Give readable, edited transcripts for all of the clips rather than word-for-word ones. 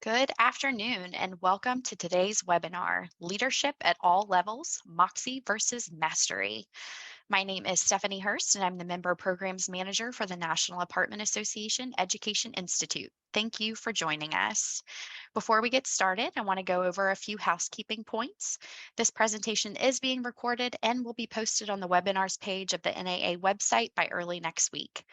Good afternoon and welcome to today's webinar, Leadership at All Levels, Moxy versus Mastery. My name is Stephanie Hurst and I'm the Member Programs Manager for the National Apartment Association Education Institute. Thank you for joining us. Before we get started, I want to go over a few housekeeping points. This presentation is being recorded and will be posted on the webinars page of the NAA website by early next week.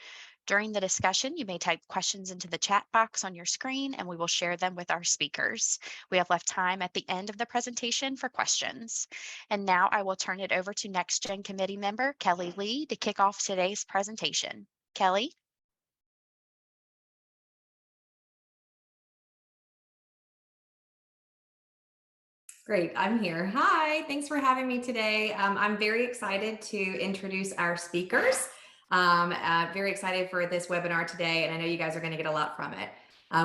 During the discussion, you may type questions into the chat box on your screen and we will share them with our speakers. We have left time at the end of the presentation for questions. And now I will turn it over to Next Gen Committee member Kelly Lee to kick off today's presentation. Kelly? Great, I'm here. Hi, thanks for having me today. I'm very excited to introduce our speakers. Very excited for this webinar today, and I know you guys are going to get a lot from it.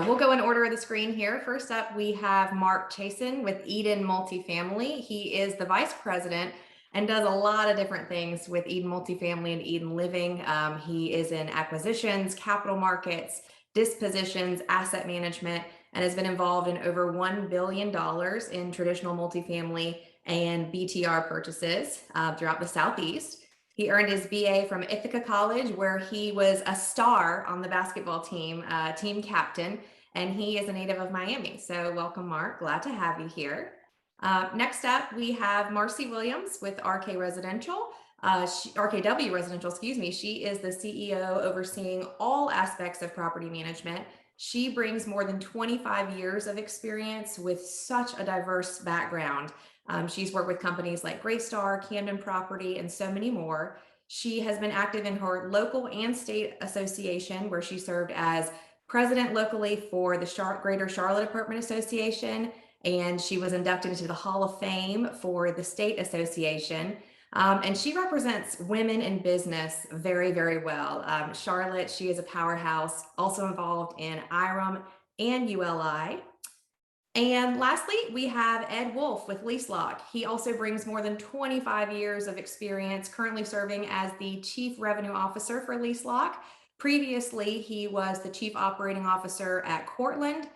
We'll go in order of the screen here. First up, we have Mark Chasin with Eden Multifamily. He is the Vice President and does a lot of different things with Eden Multifamily and Eden Living. He is in acquisitions, capital markets, dispositions, asset management, and has been involved in over $1 billion in traditional multifamily and BTR purchases throughout the Southeast. He earned his BA from Ithaca College, where he was a star on the basketball team, team captain, and he is a native of Miami. So welcome, Mark. Glad to have you here. Next up, we have Marcy Williams with RK Residential. RKW Residential, excuse me. She is the CEO overseeing all aspects of property management. She brings more than 25 years of experience with such a diverse background. She's worked with companies like Greystar, Camden Property, and so many more. She has been active in her local and state association, where she served as president locally for the Greater Charlotte Apartment Association, and she was inducted into the Hall of Fame for the state association. And she represents women in business very, very well. Charlotte, she is a powerhouse, also involved in IREM and ULI. And lastly, we have Ed Wolf with LeaseLock. He also brings more than 25 years of experience, currently serving as the Chief Revenue Officer for LeaseLock. Previously, he was the Chief Operating Officer at Cortland.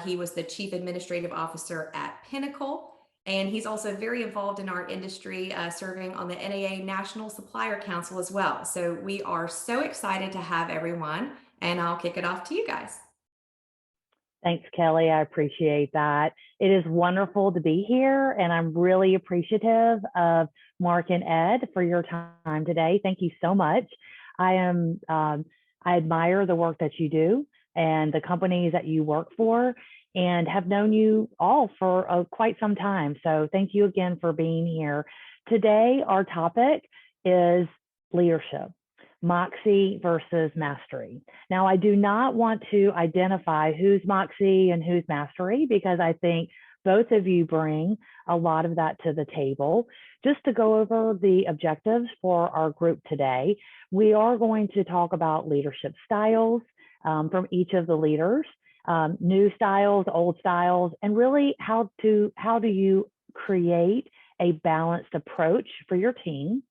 He was the Chief Administrative Officer at Pinnacle. And he's also very involved in our industry, serving on the NAA National Supplier Council as well. So we are so excited to have everyone, and I'll kick it off to you guys. Thanks, Kelly. I appreciate that. It is wonderful to be here, and I'm really appreciative of Mark and Ed for your time today. Thank you so much. I admire the work that you do and the companies that you work for, and have known you all for quite some time. So thank you again for being here. Today, our topic is leadership. Moxy versus Mastery. Now, I do not want to identify who's Moxy and who's Mastery, because I think both of you bring a lot of that to the table. Just to go over the objectives for our group today, we are going to talk about leadership styles from each of the leaders, new styles, old styles, and really how do you create a balanced approach for your team.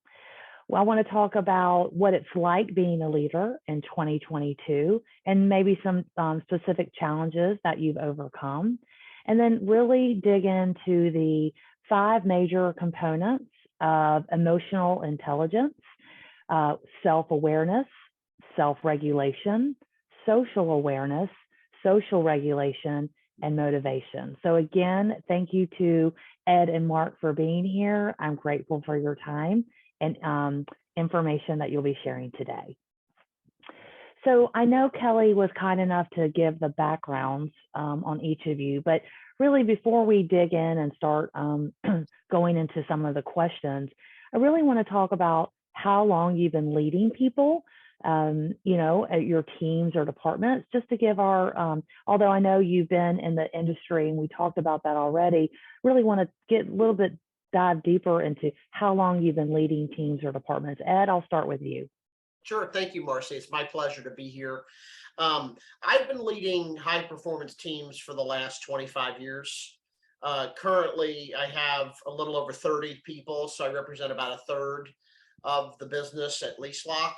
I want to talk about what it's like being a leader in 2022 and maybe some specific challenges that you've overcome. And then really dig into the 5 major components of emotional intelligence, self-awareness, self-regulation, social awareness, social regulation, and motivation. So again, thank you to Ed and Mark for being here. I'm grateful for your time and information that you'll be sharing today. So I know Kelly was kind enough to give the backgrounds on each of you, but really before we dig in and start going into some of the questions, I really want to talk about how long you've been leading people, at your teams or departments, just to give our, although I know you've been in the industry and we talked about that already, really want to get a little bit dive deeper into how long you've been leading teams or departments. Ed, I'll start with you. Sure. Thank you, Marcy. It's my pleasure to be here. I've been leading high performance teams for the last 25 years. Currently, I have a little over 30 people, so I represent about a third of the business at LeaseLock.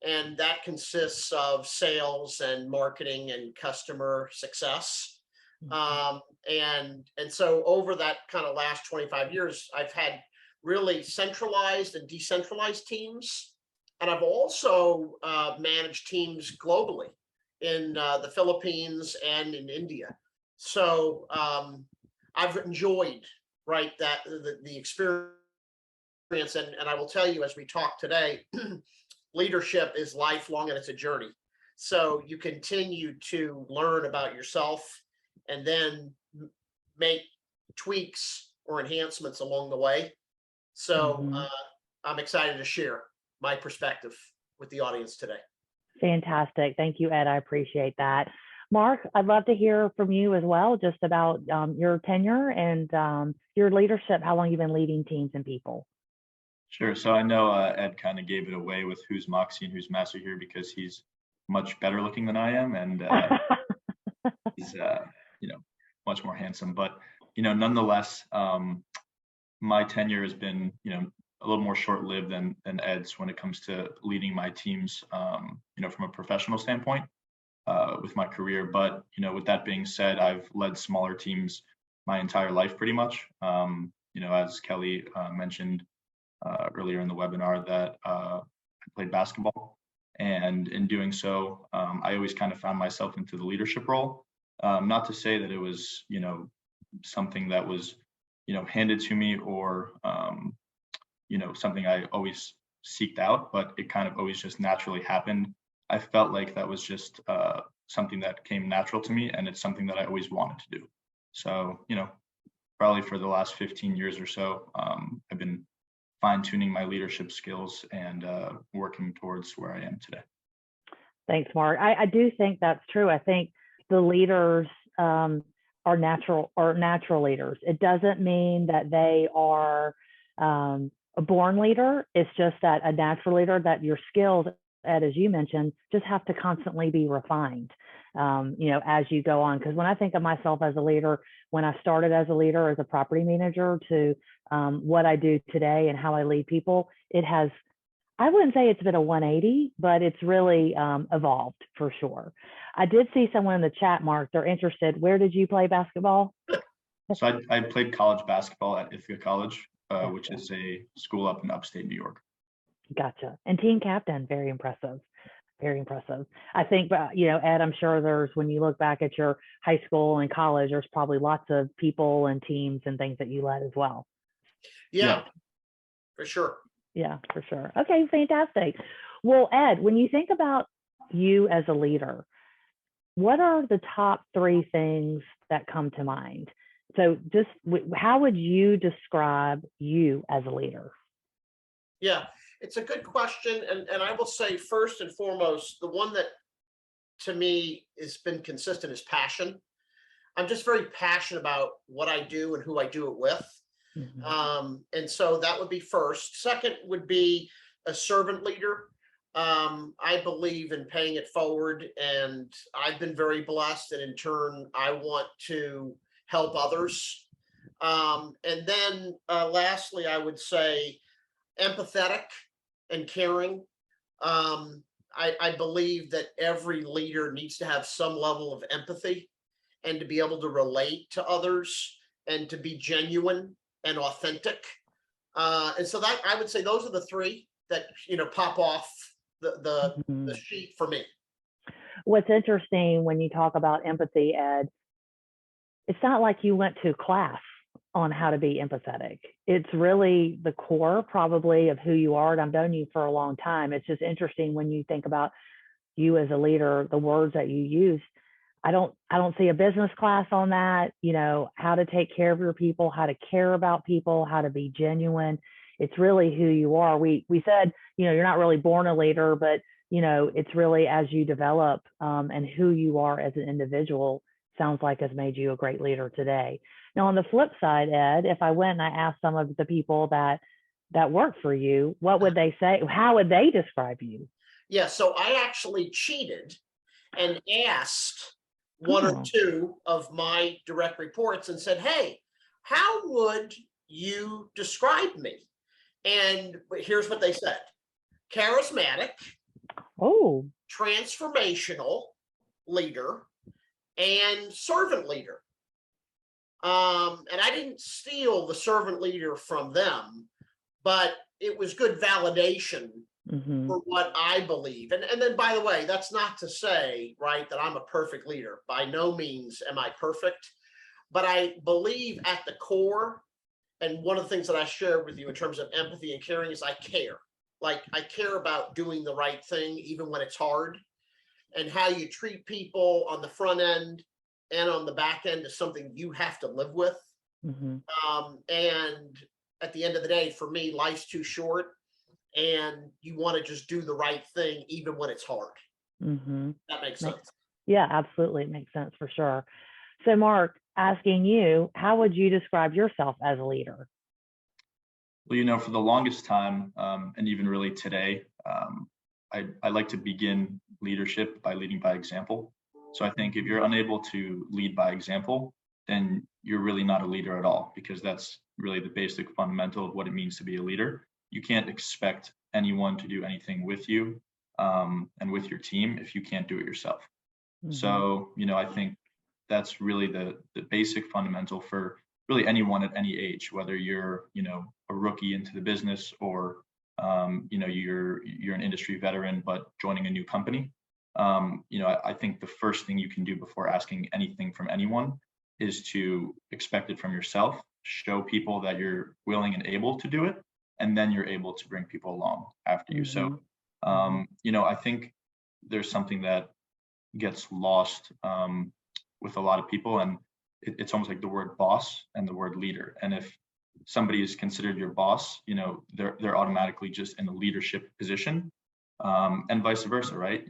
And that consists of sales and marketing and customer success. And so over that kind of last 25 years, I've had really centralized and decentralized teams. And I've also managed teams globally in the Philippines and in India. So I've enjoyed, right, that the experience. And I will tell you, as we talk today, leadership is lifelong and it's a journey. So you continue to learn about yourself and then make tweaks or enhancements along the way. So Mhm. I'm excited to share my perspective with the audience today. Fantastic. Thank you, Ed. I appreciate that. Mark, I'd love to hear from you as well, just about your tenure and your leadership, how long you've been leading teams and people. Sure. So I know Ed kind of gave it away with who's Moxy and who's Master here because he's much better looking than I am, and he's much more handsome. But nonetheless, my tenure has been a little more short-lived than Ed's when it comes to leading my teams, from a professional standpoint with my career. But with that being said, I've led smaller teams my entire life pretty much. As Kelly mentioned earlier in the webinar, that I played basketball, and in doing so, I always kind of found myself into the leadership role. Not to say that it was something that was handed to me or something I always seeked out, but it kind of always just naturally happened. I felt like that was just something that came natural to me, and it's something that I always wanted to do. So probably for the last 15 years or so, I've been fine-tuning my leadership skills and working towards where I am today. Thanks, Mark. I do think that's true. I think the leaders are natural leaders. It doesn't mean that they are a born leader. It's just that a natural leader, that your skills, Ed, as you mentioned, just have to constantly be refined, as you go on. Because when I think of myself as a leader, when I started as a leader, as a property manager, to what I do today and how I lead people, it has, I wouldn't say it's been a 180, but it's really evolved for sure. I did see someone in the chat, Mark, they're interested. Where did you play basketball? So I played college basketball at Ithaca College, which is a school up in upstate New York. Gotcha. And team captain, very impressive. Very impressive. I think, Ed, I'm sure there's, when you look back at your high school and college, there's probably lots of people and teams and things that you led as well. Yeah. For sure. Yeah, for sure. Okay, fantastic. Well, Ed, when you think about you as a leader, what are the top 3 things that come to mind? So just how would you describe you as a leader? Yeah, it's a good question. And I will say, first and foremost, the one that to me has been consistent is passion. I'm just very passionate about what I do and who I do it with. Mm-hmm. And so that would be first. Second would be a servant leader. I believe in paying it forward, and I've been very blessed, and in turn, I want to help others. And then lastly, I would say empathetic and caring. I believe that every leader needs to have some level of empathy and to be able to relate to others and to be genuine and authentic. And so that, I would say, those are the 3 that pop off the sheet for me. What's interesting when you talk about empathy, Ed, it's not like you went to class on how to be empathetic. It's really the core probably of who you are. And I've known you for a long time. It's just interesting when you think about you as a leader, the words that you use. I don't see a business class on that, how to take care of your people, how to care about people, how to be genuine. It's really who you are. We said, you're not really born a leader, but, it's really as you develop and who you are as an individual, sounds like has made you a great leader today. Now, on the flip side, Ed, if I went and I asked some of the people that work for you, what would they say? How would they describe you? Yeah, so I actually cheated and asked 1 or 2 of my direct reports and said, hey, how would you describe me? And here's what they said: charismatic, transformational leader, and servant leader. And I didn't steal the servant leader from them, but it was good validation Mm-hmm. for what I believe. And then, by the way, that's not to say, right, that I'm a perfect leader. By no means am I perfect, but I believe at the core, and one of the things that I shared with you in terms of empathy and caring is I care. Like, I care about doing the right thing, even when it's hard, and how you treat people on the front end and on the back end is something you have to live with. Mm-hmm. And at the end of the day, for me, life's too short, and you want to just do the right thing, even when it's hard. Mm-hmm. That makes sense. Yeah, absolutely. It makes sense for sure. So, Mark, asking you, how would you describe yourself as a leader? Well, for the longest time, and even really today, I like to begin leadership by leading by example. So I think if you're unable to lead by example, then you're really not a leader at all, because that's really the basic fundamental of what it means to be a leader. You can't expect anyone to do anything with you and with your team if you can't do it yourself. Mm-hmm. So, I think that's really the basic fundamental for really anyone at any age, whether you're, a rookie into the business or, you're an industry veteran, but joining a new company. I think the first thing you can do before asking anything from anyone is to expect it from yourself, show people that you're willing and able to do it, and then you're able to bring people along after you. Mm-hmm. So, I think there's something that gets lost with a lot of people, and it's almost like the word boss and the word leader. And if somebody is considered your boss, they're automatically just in a leadership position, and vice versa, right?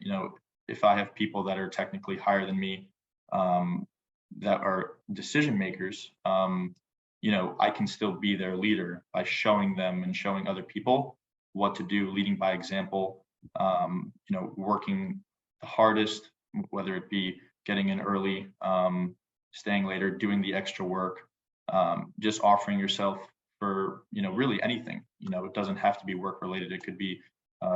If I have people that are technically higher than me, that are decision makers, I can still be their leader by showing them and showing other people what to do, leading by example, working the hardest, whether it be getting in early, staying later, doing the extra work, just offering yourself for, really anything. It doesn't have to be work related. It could be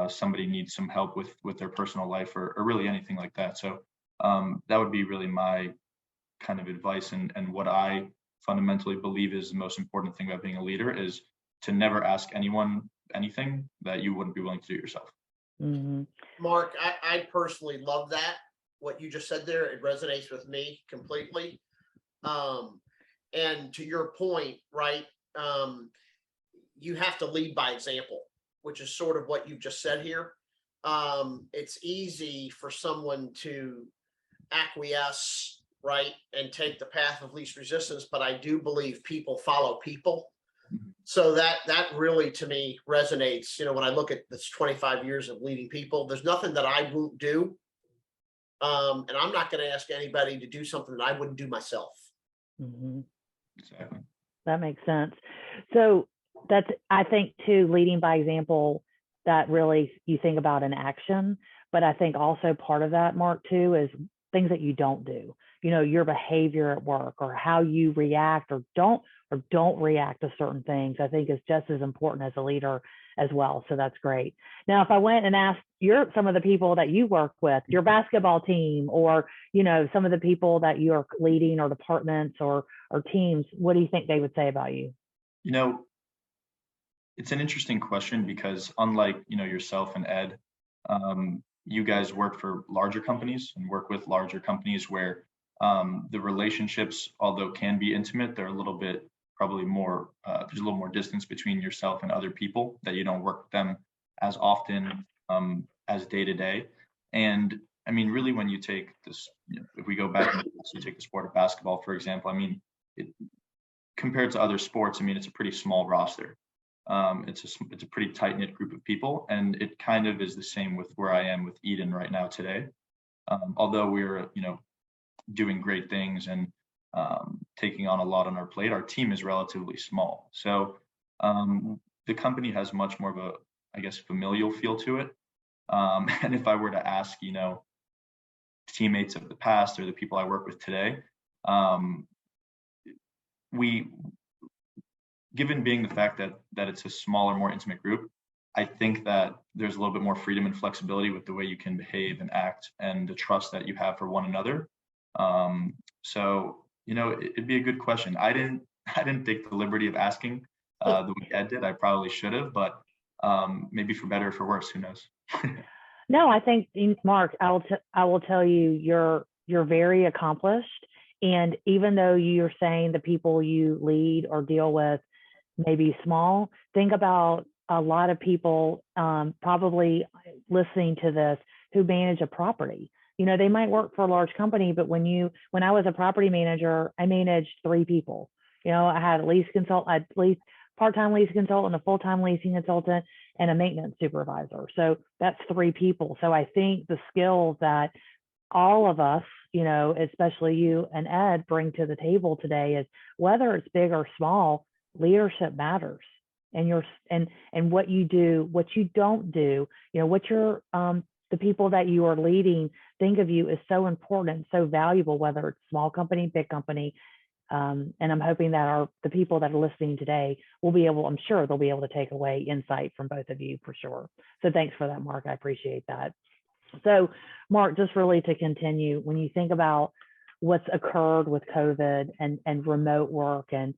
somebody needs some help with their personal life, or really anything like that. So that would be really my kind of advice, and what I fundamentally believe is the most important thing about being a leader is to never ask anyone anything that you wouldn't be willing to do yourself. Mm-hmm. Mark, I personally love that. What you just said there, it resonates with me completely. And to your point, right, you have to lead by example, which is sort of what you just said here. It's easy for someone to acquiesce, right, and take the path of least resistance, but I do believe people follow people. So that really, to me, resonates. When I look at this 25 years of leading people, there's nothing that I won't do, and I'm not going to ask anybody to do something that I wouldn't do myself. Mm-hmm. Exactly. That makes sense. So that's, I think too, leading by example, that really you think about in action, but I think also part of that, Mark, too, is things that you don't do, your behavior at work, or how you react or don't react to certain things, I think is just as important as a leader as well. So that's great. Now, if I went and asked some of the people that you work with, your basketball team, or, some of the people that you're leading, or departments or teams, what do you think they would say about you? It's an interesting question, because unlike, yourself and Ed, you guys work for larger companies and work with larger companies where the relationships, although can be intimate, they're a little bit probably more, there's a little more distance between yourself and other people, that you don't work with them as often as day to day. And I mean, really, when you take this, if we go back and you take the sport of basketball, for example, I mean, compared to other sports, I mean, it's a pretty small roster. It's a pretty tight knit group of people, and it kind of is the same with where I am with Eden right now today. Although we're doing great things and taking on a lot on our plate, our team is relatively small. So the company has much more of a, I guess, familial feel to it. And if I were to ask, teammates of the past or the people I work with today, given being the fact that it's a smaller, more intimate group, I think that there's a little bit more freedom and flexibility with the way you can behave and act, and the trust that you have for one another. So It'd be a good question. I didn't I didn't take the liberty of asking the way Ed did. I probably should have, but maybe for better or for worse, who knows? No, I think, Mark, I will tell you, you're very accomplished. And even though you're saying the people you lead or deal with may be small, think about a lot of people probably listening to this who manage a property. They might work for a large company, but when I was a property manager, I managed 3 people. I had a lease consultant, part-time lease consultant, a full-time leasing consultant, and a maintenance supervisor. So that's 3 people. So I think the skills that all of us, especially you and Ed, bring to the table today is, whether it's big or small, leadership matters. And what you do, what you don't do, what the people that you are leading think of you is so important, so valuable, whether it's small company, big company. And I'm hoping that the people that are listening today I'm sure they'll be able to take away insight from both of you for sure. So thanks for that, Mark. I appreciate that. So Mark, just really to continue, when you think about what's occurred with COVID and remote work, and,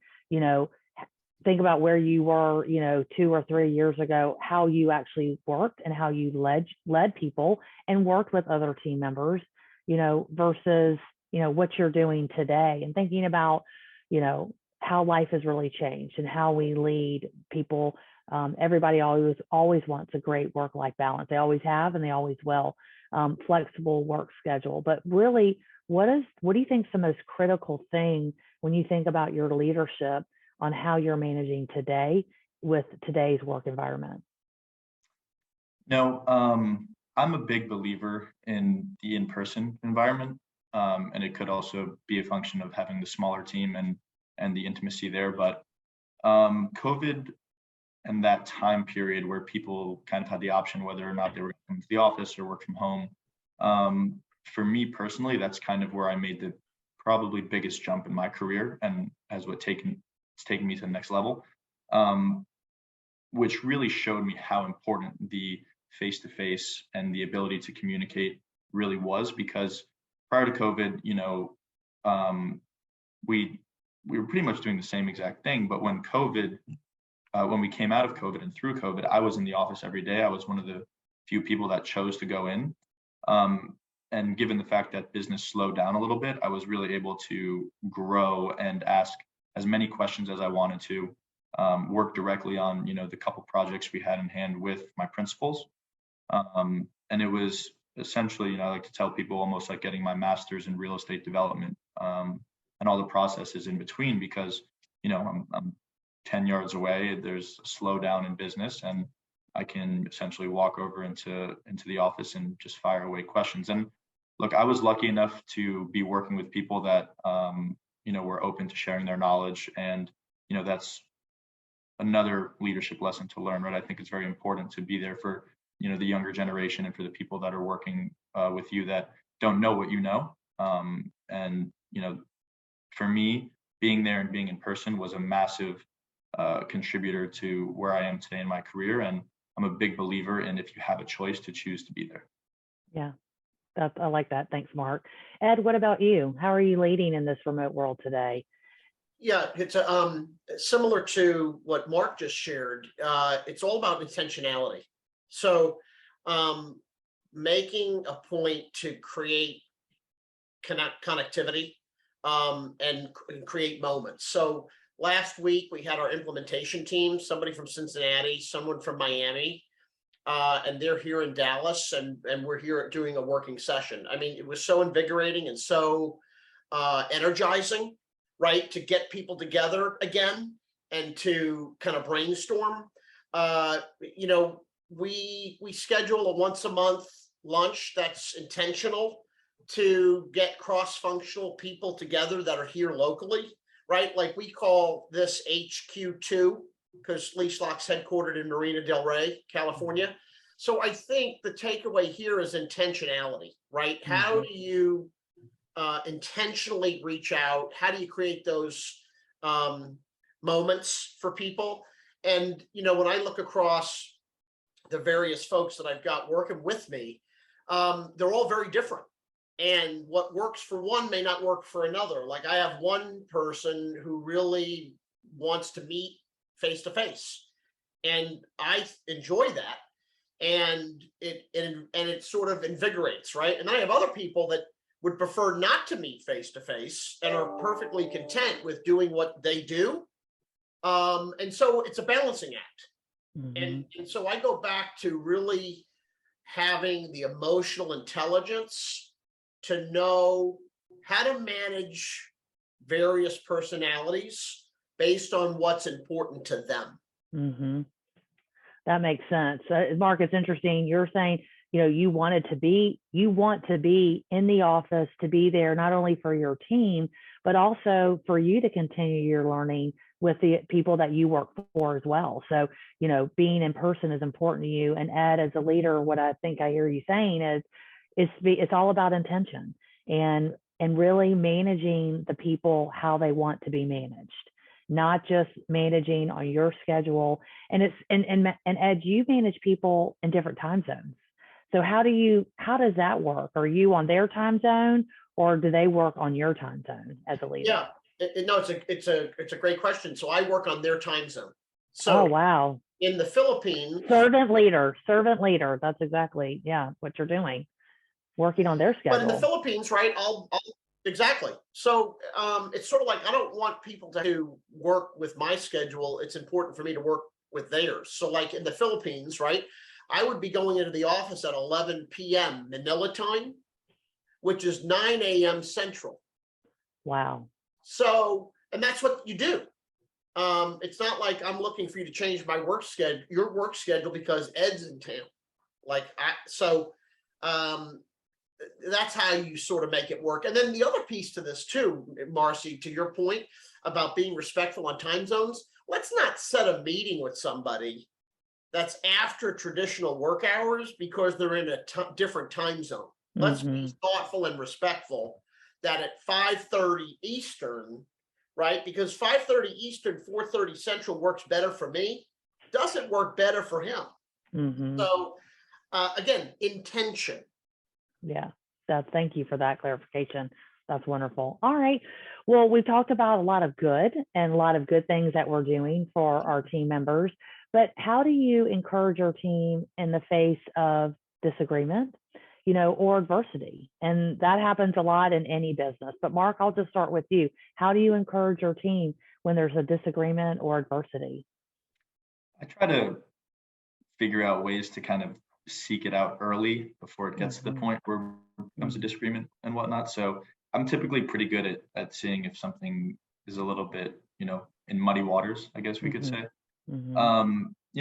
think about where you were, 2 or 3 years ago, how you actually worked and how you led people and worked with other team members, versus, what you're doing today, and thinking about, how life has really changed and how we lead people. Everybody always wants a great work-life balance. They always have, and they always will. Flexible work schedule. But really, what do you think is the most critical thing when you think about your leadership on how you're managing today with today's work environment? No, I'm a big believer in the in-person environment, and it could also be a function of having the smaller team and the intimacy there. But COVID and that time period where people kind of had the option whether or not they were going to come to the office or work from home. For me personally, that's kind of where I made the probably biggest jump in my career, and has it's taken me to the next level, which really showed me how important the face-to-face and the ability to communicate really was. Because prior to COVID, we were pretty much doing the same exact thing, but when we came out of COVID and through COVID, I was in the office every day. I was one of the few people that chose to go in. And given the fact that business slowed down a little bit, I was really able to grow and ask as many questions as I wanted to, work directly on, the couple projects we had in hand with my principals. And it was essentially, I like to tell people, almost like getting my master's in real estate development, and all the processes in between, because, I'm 10 yards away, there's a slowdown in business, and I can essentially walk over into the office and just fire away questions. And look, I was lucky enough to be working with people that, were open to sharing their knowledge. And, that's another leadership lesson to learn, right? I think it's very important to be there for, the younger generation, and for the people that are working with you that don't know what you know. And, for me, being there and being in person was a massive contributor to where I am today in my career. And I'm a big believer in, if you have a choice, to choose to be there. Yeah, I like that. Thanks, Mark. Ed, what about you? How are you leading in this remote world today? Yeah, it's similar to what Mark just shared. It's all about intentionality. So making a point to create connectivity, and create moments. So last week we had our implementation team, somebody from Cincinnati, someone from Miami, and they're here in Dallas, and we're here doing a working session. I mean, it was so invigorating and so energizing, right? To get people together again and to kind of brainstorm. We schedule a once a month lunch that's intentional to get cross-functional people together that are here locally, right? Like we call this HQ2 because LeaseLock's headquartered in Marina Del Rey, California. So I think the takeaway here is intentionality, right? Mm-hmm. How do you intentionally reach out? How do you create those moments for people? And, when I look across the various folks that I've got working with me, they're all very different. And what works for one may not work for another. Like I have one person who really wants to meet face to face, and I enjoy that, and it sort of invigorates, right? And then I have other people that would prefer not to meet face to face and are perfectly content with doing what they do. And so it's a balancing act. And so I go back to really having the emotional intelligence to know how to manage various personalities based on what's important to them. That makes sense. Mark, it's interesting. You're saying, you want to be in the office, to be there, not only for your team, but also for you to continue your learning with the people that you work for as well. So, being in person is important to you. And Ed, as a leader, what I think I hear you saying is, it's all about intention and really managing the people how they want to be managed, not just managing on your schedule. And Ed, you manage people in different time zones. So how does that work? Are you on their time zone, or do they work on your time zone as a leader? Yeah, no, it's a great question. So I work on their time zone. So, oh, wow. In the Philippines, servant leader. That's exactly, what you're doing, working on their schedule. But in the Philippines, right? Exactly. So it's sort of like I don't want people to work with my schedule. It's important for me to work with theirs. So like in the Philippines, right? I would be going into the office at 11 p.m. Manila time, which is 9 a.m. Central. Wow. So, and that's what you do. It's not like I'm looking for you to change my your work schedule because Ed's in town. That's how you sort of make it work. And then the other piece to this too, Marcy, to your point about being respectful on time zones, let's not set a meeting with somebody that's after traditional work hours because they're in a different time zone. Let's be thoughtful and respectful that at 5:30 Eastern, right? Because 5:30 Eastern, 4:30 Central works better for me, doesn't work better for him. So again, intention. Yeah, thank you for that clarification. That's wonderful. All right. Well, we've talked about a lot of good things that we're doing for our team members, but how do you encourage your team in the face of disagreement, or adversity? And that happens a lot in any business. But Mark, I'll just start with you. How do you encourage your team when there's a disagreement or adversity? I try to figure out ways to kind of seek it out early before it gets to the point where it becomes a disagreement and whatnot. So I'm typically pretty good at seeing if something is a little bit, in muddy waters, I guess we could say.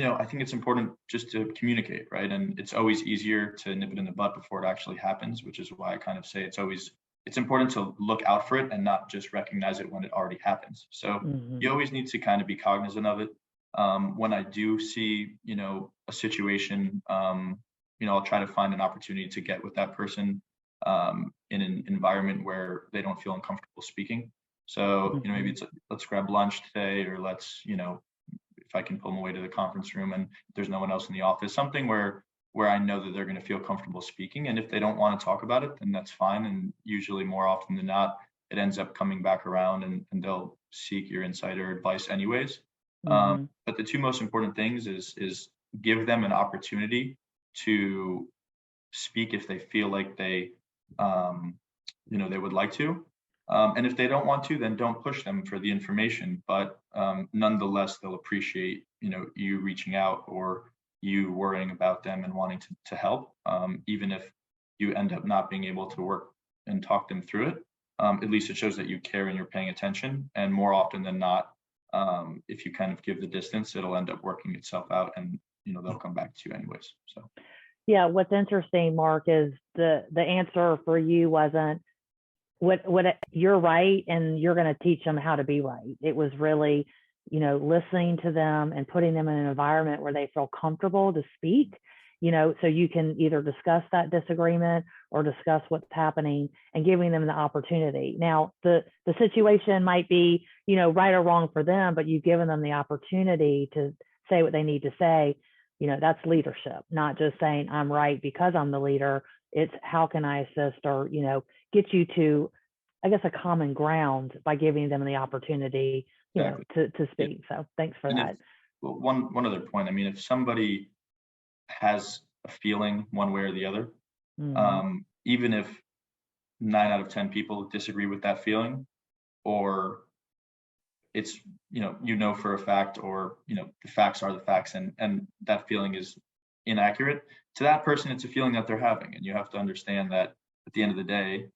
I think it's important just to communicate, right? And it's always easier to nip it in the bud before it actually happens, which is why I kind of say it's important to look out for it and not just recognize it when it already happens. So you always need to kind of be cognizant of it. When I do see, a situation, I'll try to find an opportunity to get with that person in an environment where they don't feel uncomfortable speaking. So, maybe it's let's grab lunch today, or let's, if I can pull them away to the conference room and there's no one else in the office, something where I know that they're going to feel comfortable speaking. And if they don't want to talk about it, then that's fine. And usually more often than not, it ends up coming back around and they'll seek your insight or advice anyways. But the two most important things is give them an opportunity to speak if they feel like they would like to. And if they don't want to, then don't push them for the information. But nonetheless, they'll appreciate, you reaching out or you worrying about them and wanting to help, even if you end up not being able to work and talk them through it. At least it shows that you care and you're paying attention. And more often than not, if you kind of give the distance, it'll end up working itself out, and they'll come back to you anyways. So yeah, what's interesting, Mark, is the answer for you wasn't what you're right and you're going to teach them how to be right. It was really, listening to them and putting them in an environment where they feel comfortable to speak, so you can either discuss that disagreement or discuss what's happening and giving them the opportunity. Now, the situation might be, right or wrong for them, but you've given them the opportunity to say what they need to say. That's leadership, not just saying I'm right because I'm the leader. It's how can I assist or, get you to, I guess, a common ground by giving them the opportunity, Exactly. to speak. So thanks for And that. well, one other point. I mean, if somebody has a feeling one way or the other, even if 9 out of 10 people disagree with that feeling, or it's for a fact, or the facts are the facts, and that feeling is inaccurate to that person, it's a feeling that they're having, and you have to understand that at the end of the day,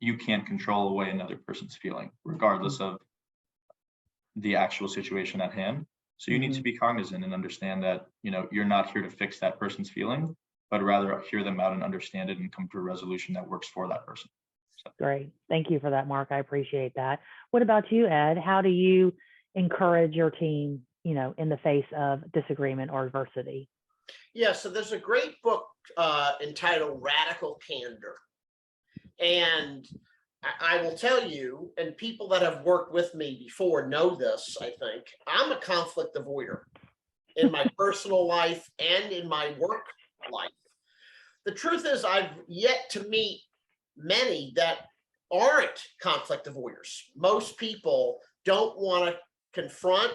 you can't control away another person's feeling regardless of the actual situation at hand. So you need to be cognizant and understand that you're not here to fix that person's feeling, but rather hear them out and understand it and come to a resolution that works for that person. So. Great. Thank you for that, Mark. I appreciate that. What about you, Ed? How do you encourage your team, in the face of disagreement or adversity? Yeah, so there's a great book entitled Radical Candor. And I will tell you, and people that have worked with me before know this, I think, I'm a conflict avoider in my personal life and in my work life. The truth is, I've yet to meet many that aren't conflict avoiders. Most people don't want to confront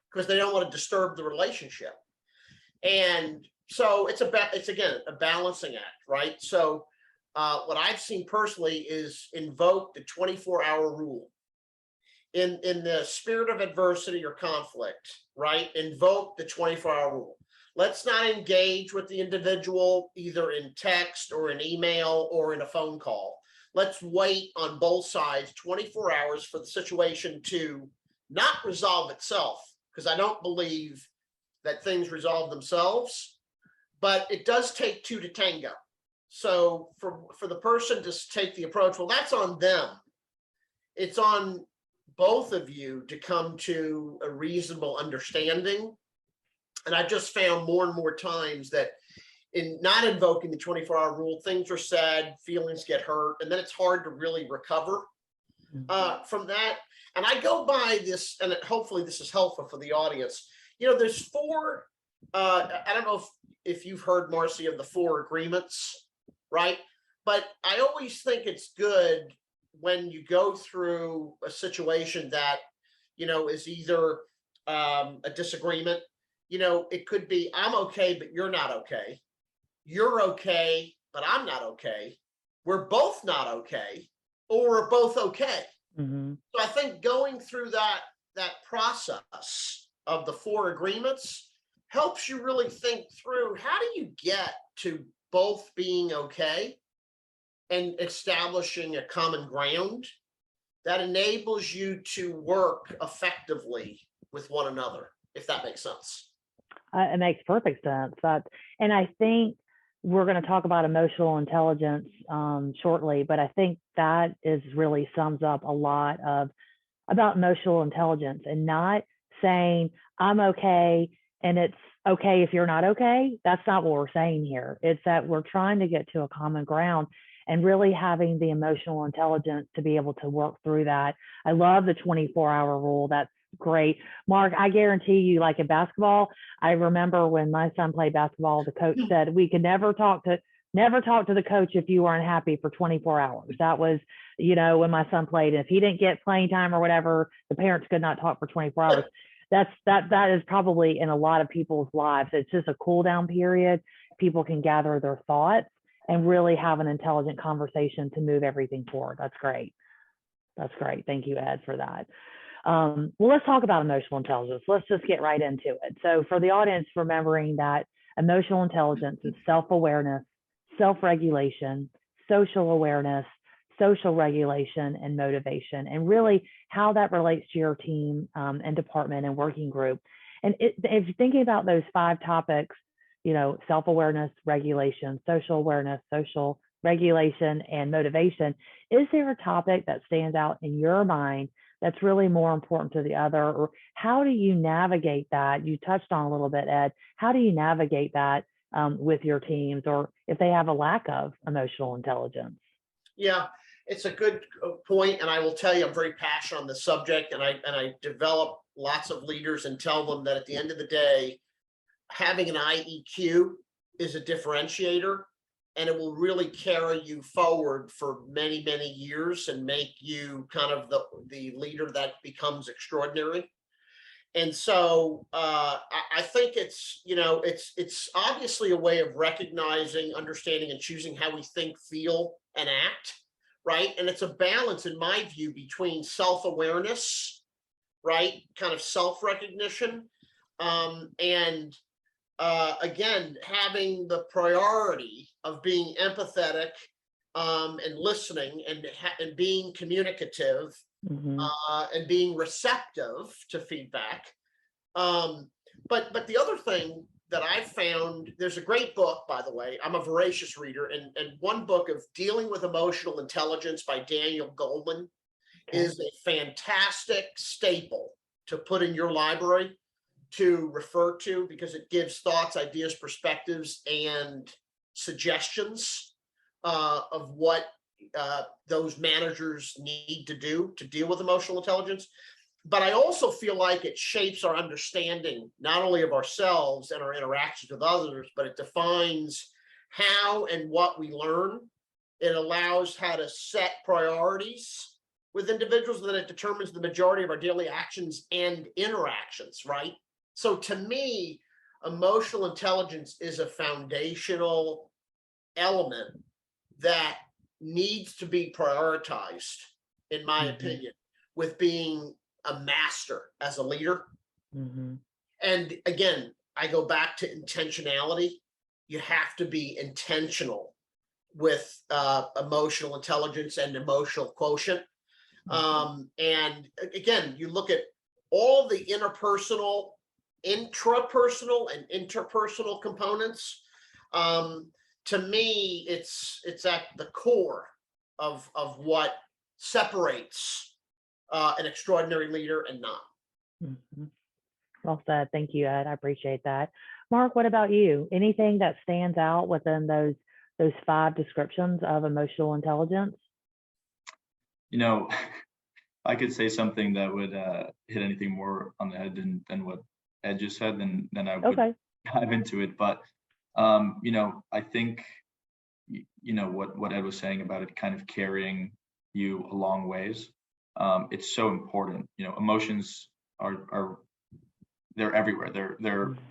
because they don't want to disturb the relationship. And so it's again a balancing act, right? So what I've seen personally is invoke the 24-hour rule. In the spirit of adversity or conflict, right? Invoke the 24-hour rule. Let's not engage with the individual either in text or in email or in a phone call. Let's wait on both sides 24 hours for the situation to not resolve itself, because I don't believe that things resolve themselves, but it does take two to tango. So for the person to take the approach, well, that's on them. It's on both of you to come to a reasonable understanding. And I've just found more and more times that in not invoking the 24-hour rule, things are said, feelings get hurt, and then it's hard to really recover from that. And I go by this, and hopefully this is helpful for the audience. There's four, I don't know if you've heard, Marcy, of the 4 agreements, right? But I always think it's good when you go through a situation that, is either a disagreement. It could be, I'm okay, but you're not okay. You're okay, but I'm not okay. We're both not okay, or we're both okay. So I think going through that process of the 4 agreements helps you really think through, how do you get to both being okay and establishing a common ground that enables you to work effectively with one another, if that makes sense. It makes perfect sense. And I think we're going to talk about emotional intelligence shortly, but I think that really sums up a lot about emotional intelligence, and not saying I'm okay and it's okay if you're not okay. That's not what we're saying here. It's that we're trying to get to a common ground and really having the emotional intelligence to be able to work through that. I love the 24-hour rule. That's great. Mark, I guarantee you, like in basketball, I remember when my son played basketball, the coach said we could never talk to the coach if you weren't happy for 24 hours. That was, when my son played, and if he didn't get playing time or whatever, the parents could not talk for 24 hours. That is probably in a lot of people's lives. It's just a cool down period. People can gather their thoughts and really have an intelligent conversation to move everything forward. That's great. Thank you, Ed, for that. Well, let's talk about emotional intelligence. Let's just get right into it. So for the audience, remembering that emotional intelligence is self-awareness, self-regulation, social awareness, social regulation, and motivation, and really how that relates to your team and department and working group. And if you're thinking about those 5 topics, self-awareness, regulation, social awareness, social regulation, and motivation, is there a topic that stands out in your mind that's really more important to the other? Or how do you navigate that? You touched on a little bit, Ed. How do you navigate that with your teams, or if they have a lack of emotional intelligence? Yeah, it's a good point. And I will tell you, I'm very passionate on the subject, and I develop lots of leaders and tell them that at the end of the day, having an IEQ is a differentiator, and it will really carry you forward for many, many years and make you kind of the leader that becomes extraordinary. And so I think it's, it's obviously a way of recognizing, understanding, and choosing how we think, feel, and act, right? And it's a balance, in my view, between self-awareness, right, kind of self-recognition, and again, having the priority of being empathetic, and listening, and being communicative, and being receptive to feedback. But the other thing that I've found, there's a great book, by the way. I'm a voracious reader, and one book of Dealing with Emotional Intelligence by Daniel Goleman is a fantastic staple to put in your library to refer to, because it gives thoughts, ideas, perspectives, and suggestions of what those managers need to do to deal with emotional intelligence. But I also feel like it shapes our understanding, not only of ourselves and our interactions with others, but it defines how and what we learn. It allows how to set priorities with individuals, and then it determines the majority of our daily actions and interactions, right? So to me, emotional intelligence is a foundational element that needs to be prioritized, in my opinion, with being a master as a leader. And again, I go back to intentionality. You have to be intentional with emotional intelligence and emotional quotient. And again, you look at all the interpersonal, intrapersonal, and interpersonal components. To me, it's at the core of what separates an extraordinary leader and not. Well said. Thank you, Ed. I appreciate that. Mark, what about you? Anything that stands out within those 5 descriptions of emotional intelligence? I could say something that would hit anything more on the head than what Ed just said, then I would dive into it. But I think what Ed was saying about it kind of carrying you a long ways. It's so important. Emotions are they're everywhere.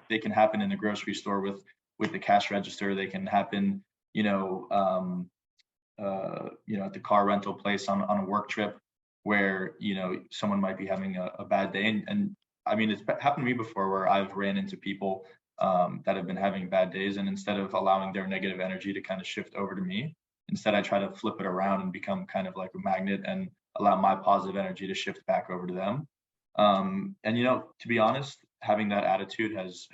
They can happen in the grocery store with the cash register. They can happen, at the car rental place on a work trip where someone might be having a bad day. And I mean, it's happened to me before where I've ran into people that have been having bad days, and instead of allowing their negative energy to kind of shift over to me, instead I try to flip it around and become kind of like a magnet and allow my positive energy to shift back over to them. And to be honest, having that attitude has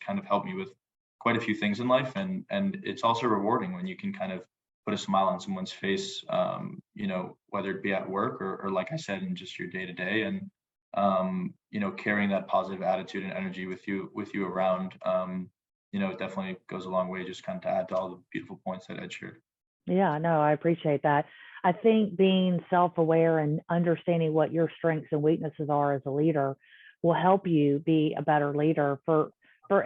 kind of helped me with quite a few things in life, and it's also rewarding when you can kind of put a smile on someone's face, whether it be at work or like I said, in just your day to day, and carrying that positive attitude and energy with you around, it definitely goes a long way, just kind of to add to all the beautiful points that Ed shared. Yeah, no, I appreciate that. I think being self-aware and understanding what your strengths and weaknesses are as a leader will help you be a better leader for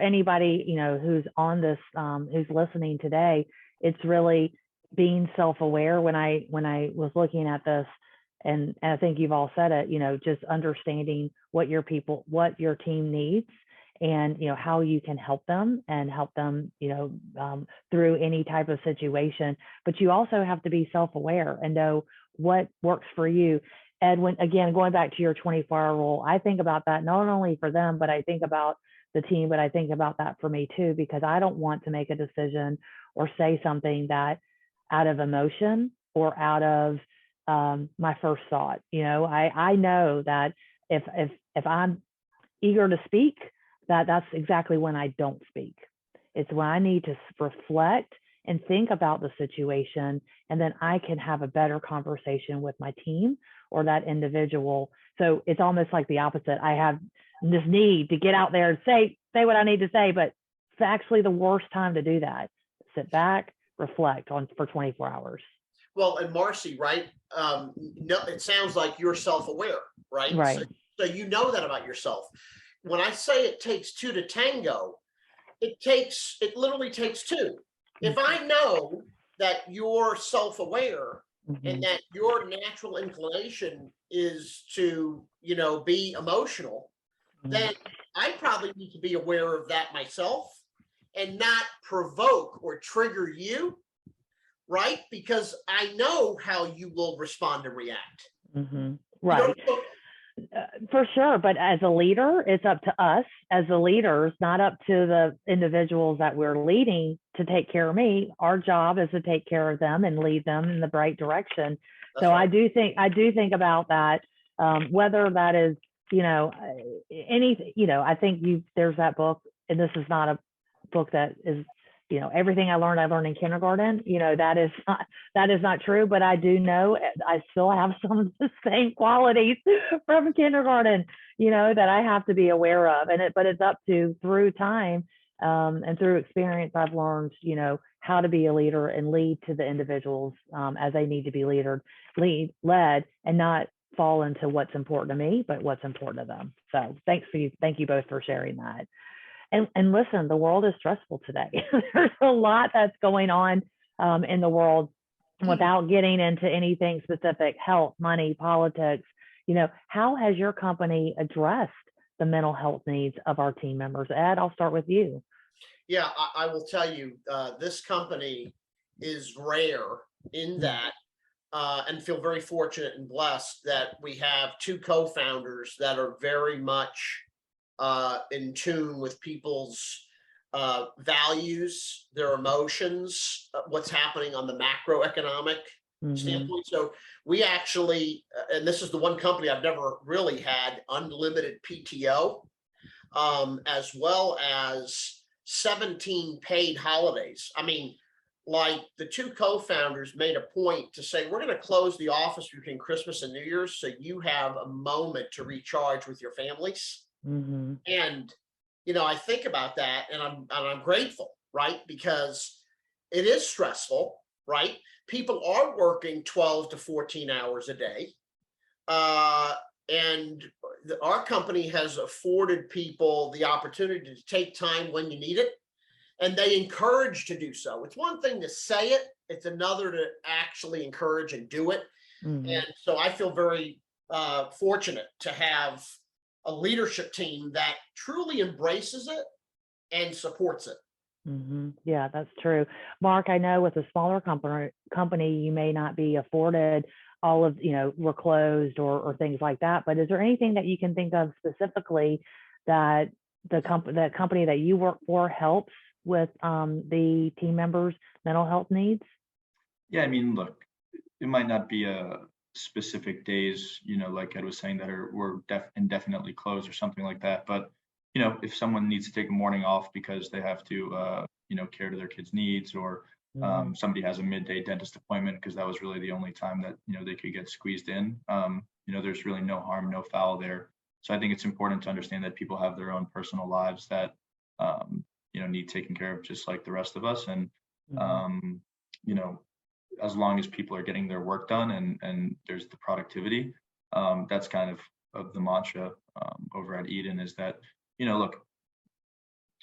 anybody, who's on this, who's listening today. It's really being self-aware. When I was looking at this, and I think you've all said it, just understanding what your team needs, and how you can help them through any type of situation. But you also have to be self-aware and know what works for you. And again, going back to your 24-hour rule, I think about that not only for them, but I think about the team, but I think about that for me too, because I don't want to make a decision or say something that out of emotion or out of my first thought. I know that if I'm eager to speak, that's exactly when I don't speak. It's when I need to reflect and think about the situation, and then I can have a better conversation with my team or that individual. So it's almost like the opposite. I have this need to get out there and say what I need to say, but it's actually the worst time to do that. Sit back, reflect for 24 hours. Well, and Marcy, right? No, it sounds like you're self-aware, right? Right. So you know that about yourself. When I say it takes 2 to tango, it literally takes 2. If I know that you're self-aware and Mhm. that your natural inclination is to, be emotional, Mhm. then I probably need to be aware of that myself and not provoke or trigger you, right? Because I know how you will respond and react. Mhm. You know, Right. For sure. But as a leader, it's up to us as the leaders, not up to the individuals that we're leading to take care of me. Our job is to take care of them and lead them in the right direction. that's So right. I do think about that, whether that is, anything, I think there's that book, and this is not a book that is, everything I learned in kindergarten, that is not true, but I do know I still have some of the same qualities from kindergarten, that I have to be aware of. But it's up to through time, and through experience, I've learned, how to be a leader and lead to the individuals, as they need to be led, and not fall into what's important to me, but what's important to them. So thank you both for sharing that. And listen, the world is stressful today. There's a lot that's going on, in the world, without getting into anything specific: health, money, politics. How has your company addressed the mental health needs of our team members? Ed, I'll start with you. Yeah, I will tell you, this company is rare in Mm. that, and feel very fortunate and blessed that we have two co-founders that are very much in tune with people's values, their emotions, what's happening on the macroeconomic Mhm. standpoint. So we actually, and this is the one company I've never really had unlimited PTO, as well as 17 paid holidays. I mean, like the two co-founders made a point to say, we're going to close the office between Christmas and New Year's so you have a moment to recharge with your families. Mhm. And I think about that, and I'm grateful, right? Because it is stressful, right? People are working 12 to 14 hours a day. Uh, and our company has afforded people the opportunity to take time when you need it, and they encourage to do so. It's one thing to say it, it's another to actually encourage and do it. Mhm. And so I feel very fortunate to have a leadership team that truly embraces it and supports it. Yeah, that's true. Mark, I know with a smaller company, you may not be afforded all of, we're closed or things like that. But is there anything that you can think of specifically that the company that you work for helps with, the team members' mental health needs? Yeah, I mean, look, it might not be a specific days, like Ed was saying, that were indefinitely closed or something like that. But if someone needs to take a morning off because they have to, care to their kids' needs, or Mhm. somebody has a midday dentist appointment because that was really the only time that they could get squeezed in. There's really no harm, no foul there. So I think it's important to understand that people have their own personal lives that need taken care of just like the rest of us. And Mhm. um, you know, as long as people are getting their work done and there's the productivity, that's kind of the mantra over at Eden, is that look,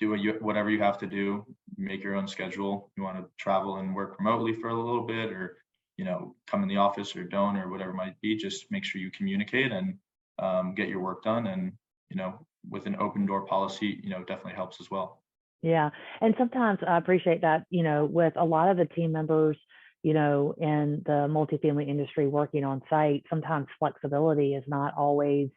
do whatever you have to do, make your own schedule. You want to travel and work remotely for a little bit, or come in the office or don't, or whatever it might be. Just make sure you communicate and get your work done. And with an open door policy, definitely helps as well. Yeah. And sometimes I appreciate that, with a lot of the team members, in the multifamily industry working on site, sometimes flexibility is not always,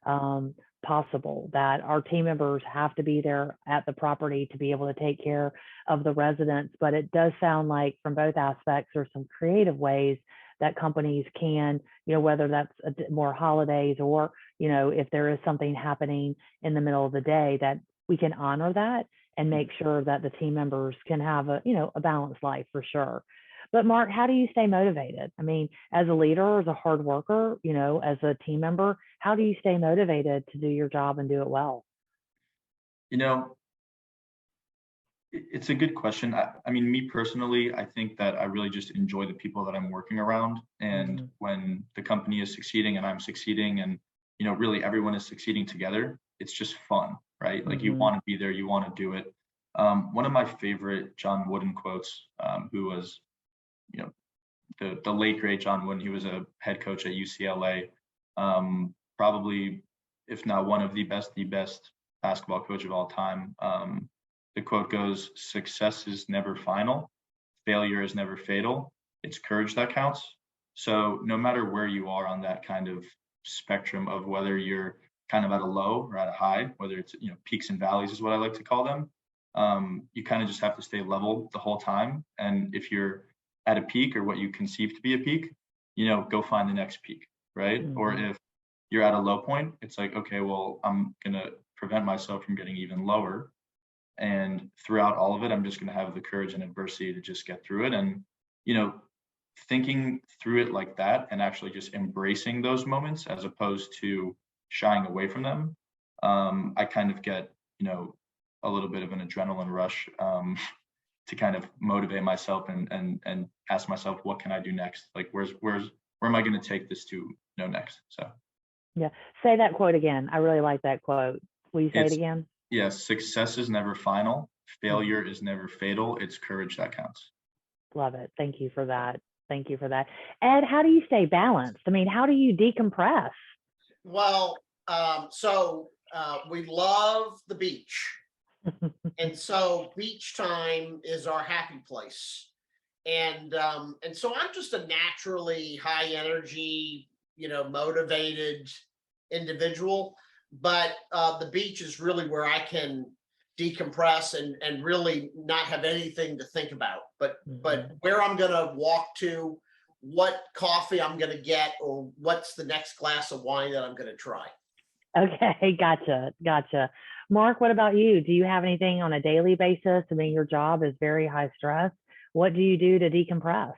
um, possible, that our team members have to be there at the property to be able to take care of the residents. But it does sound like from both aspects, there's some creative ways that companies can, whether that's more holidays, or, if there is something happening in the middle of the day, that we can honor that and make sure that the team members can have a balanced life, for sure. But Mark, how do you stay motivated? I mean, as a leader, as a hard worker, as a team member, how do you stay motivated to do your job and do it well? You know, it's a good question. I mean, me personally, I think that I really just enjoy the people that I'm working around. And Mm-hmm. when the company is succeeding and I'm succeeding, and really everyone is succeeding together, it's just fun, right? Like, you Mm-hmm. want to be there, you want to do it. One of my favorite John Wooden quotes, who was you know, the late great John Wooden, he was a head coach at UCLA, probably, if not one of the best basketball coach of all time. The quote goes, "Success is never final, failure is never fatal. It's courage that counts." So no matter where you are on that kind of spectrum of whether you're kind of at a low or at a high, whether it's, peaks and valleys is what I like to call them, you kind of just have to stay level the whole time. And if you're at a peak, or what you conceive to be a peak, go find the next peak, right? Or if you're at a low point, it's like, okay, well, I'm gonna prevent myself from getting even lower. And throughout all of it, I'm just gonna have the courage and adversity to just get through it. And, thinking through it like that, and actually just embracing those moments as opposed to shying away from them, I kind of get, a little bit of an adrenaline rush, to kind of motivate myself and ask myself, what can I do next? Like, where am I going to take this to next? So Yeah. Say that quote again. I really like that quote. Will you say it again? Yes. Success is never final. Failure is never fatal. It's courage that counts. Love it. Thank you for that. Thank you for that. Ed, how do you stay balanced? I mean, how do you decompress? Well, we love the beach. And so beach time is our happy place. And so I'm just a naturally high energy, motivated individual. But the beach is really where I can decompress and really not have anything to think about. But where I'm gonna walk to, what coffee I'm gonna get, or what's the next glass of wine that I'm gonna try. Okay, gotcha. Mark, what about you? Do you have anything on a daily basis? I mean, your job is very high stress. What do you do to decompress?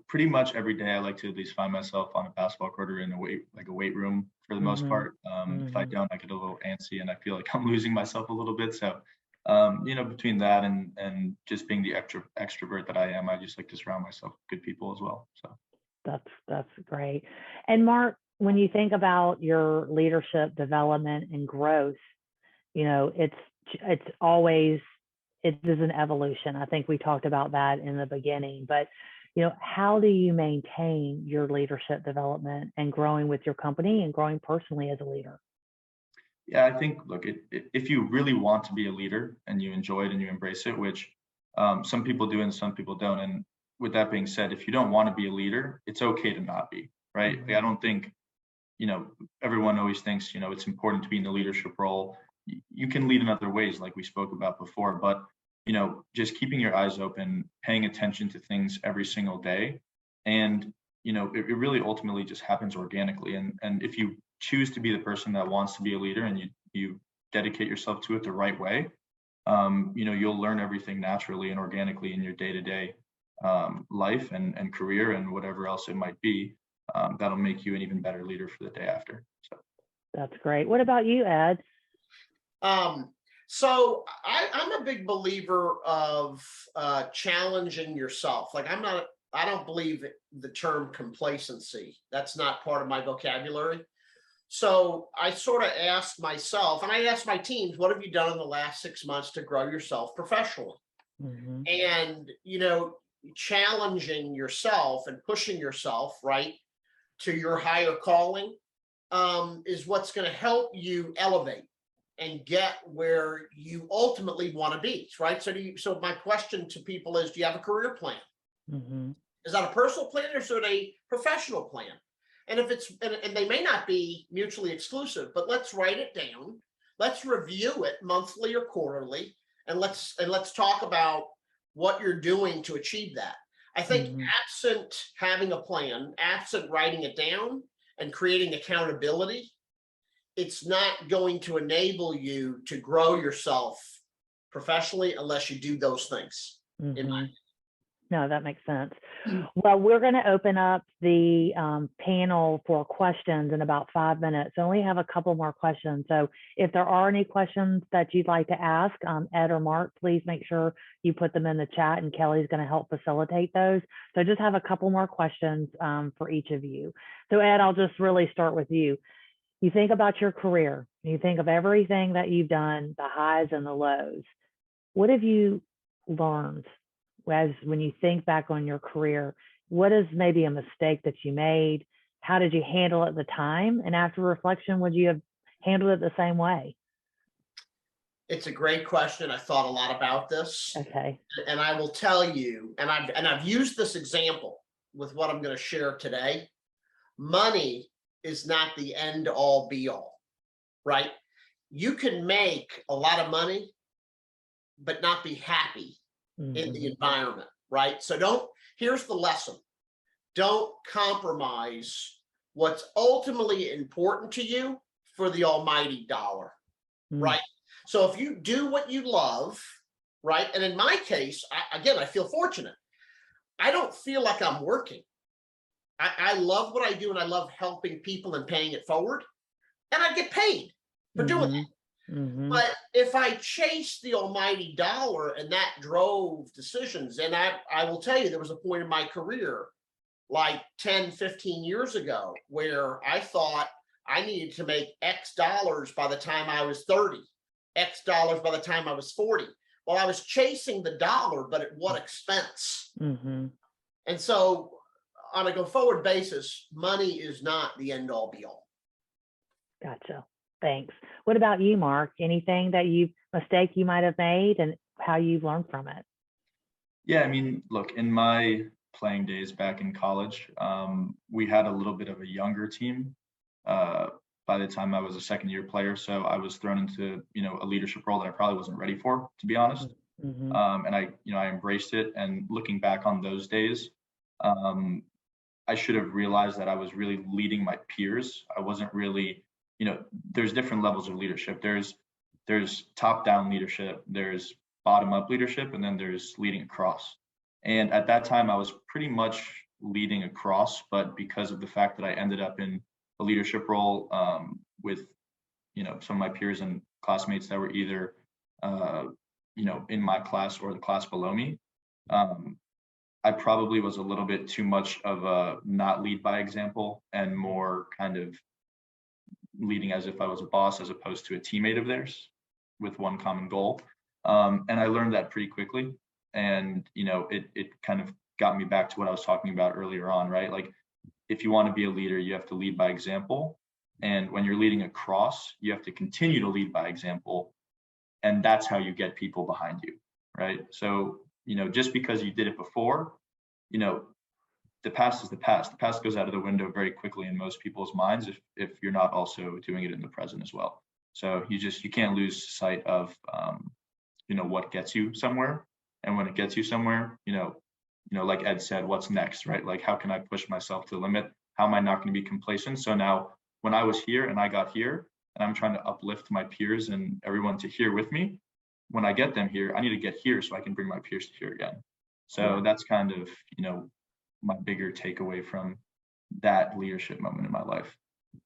Pretty much every day I like to at least find myself on a basketball court or in a weight room for the most part. If I don't, I get a little antsy and I feel like I'm losing myself a little bit. So, between that and just being the extrovert that I am, I just like to surround myself with good people as well. So that's great. And Mark, when you think about your leadership development and growth, it's always, it is an evolution. I think we talked about that in the beginning, but how do you maintain your leadership development and growing with your company and growing personally as a leader? Yeah, I think, look, if you really want to be a leader and you enjoy it and you embrace it, which some people do and some people don't. And with that being said, if you don't want to be a leader, it's okay to not be, right? Like, I don't think, everyone always thinks, it's important to be in the leadership role. You can lead in other ways, like we spoke about before, but, just keeping your eyes open, paying attention to things every single day. And, it really ultimately just happens organically. And if you choose to be the person that wants to be a leader and you dedicate yourself to it the right way, you'll learn everything naturally and organically in your day-to-day life and career and whatever else it might be. That'll make you an even better leader for the day after. So that's great. What about you, Ed? So I'm a big believer of challenging yourself. Like, I don't believe the term complacency. That's not part of my vocabulary. So I sort of ask myself, and I ask my teams, what have you done in the last 6 months to grow yourself professionally? And, challenging yourself and pushing yourself, right, to your higher calling is what's going to help you elevate and get where you ultimately want to be, right? So my question to people is, do you have a career plan? Is that a personal plan or is it a professional plan? And if it's, and they may not be mutually exclusive, but let's write it down. Let's review it monthly or quarterly, and let's talk about what you're doing to achieve that. I think absent having a plan, absent writing it down and creating accountability, it's not going to enable you to grow yourself professionally unless you do those things. In my opinion. No, that makes sense. Well, we're going to open up the panel for questions in about 5 minutes. I only have a couple more questions. So if there are any questions that you'd like to ask, Ed or Mark, please make sure you put them in the chat and Kelly's going to help facilitate those. So I just have a couple more questions for each of you. So Ed, I'll just really start with you. You think about your career, you think of everything that you've done, the highs and the lows. What have you learned as when you think back on your career, what is maybe a mistake that you made? How did you handle it at the time? And after reflection, would you have handled it the same way? It's a great question. I thought a lot about this, Okay. and I will tell you, and I've used this example with what I'm going to share today. Money is not the end all be all, right? You can make a lot of money, but not be happy in the Mm-hmm. environment, right? So here's the lesson. Don't compromise what's ultimately important to you for the almighty dollar, right? So if you do what you love, right? And in my case, I feel fortunate. I don't feel like I'm working. I love what I do, and I love helping people and paying it forward. And I get paid for doing that. Mm-hmm. But if I chase the almighty dollar and that drove decisions, and I will tell you, there was a point in my career like 10, 15 years ago where I thought I needed to make X dollars by the time I was 30, X dollars by the time I was 40. Well, I was chasing the dollar, but at what expense? Mm-hmm. And so on a go forward basis, money is not the end all be all. Gotcha. Thanks. What about you, Mark? Anything that mistake you might have made and how you've learned from it? Yeah, I mean, look, in my playing days back in college, we had a little bit of a younger team by the time I was a second year player. So I was thrown into, a leadership role that I probably wasn't ready for, to be honest. Mm-hmm. And I embraced it. And looking back on those days, I should have realized that I was really leading my peers. I wasn't really, there's different levels of leadership. There's top-down leadership, there's bottom-up leadership, and then there's leading across. And at that time, I was pretty much leading across, but because of the fact that I ended up in a leadership role with, some of my peers and classmates that were either, in my class or the class below me, I probably was a little bit too much of a not lead by example and more kind of leading as if I was a boss as opposed to a teammate of theirs with one common goal. And I learned that pretty quickly. And, it kind of got me back to what I was talking about earlier on, right? Like, if you want to be a leader, you have to lead by example. And when you're leading across, you have to continue to lead by example. And that's how you get people behind you, right? So, just because you did it before, the past is the past. The past goes out of the window very quickly in most people's minds if you're not also doing it in the present as well. So you can't lose sight of what gets you somewhere. And when it gets you somewhere, like Ed said, what's next, right? Like, how can I push myself to the limit? How am I not going to be complacent? So now when I was here and I got here and I'm trying to uplift my peers and everyone to here with me, when I get them here, I need to get here so I can bring my peers to here again. So that's kind of, my bigger takeaway from that leadership moment in my life.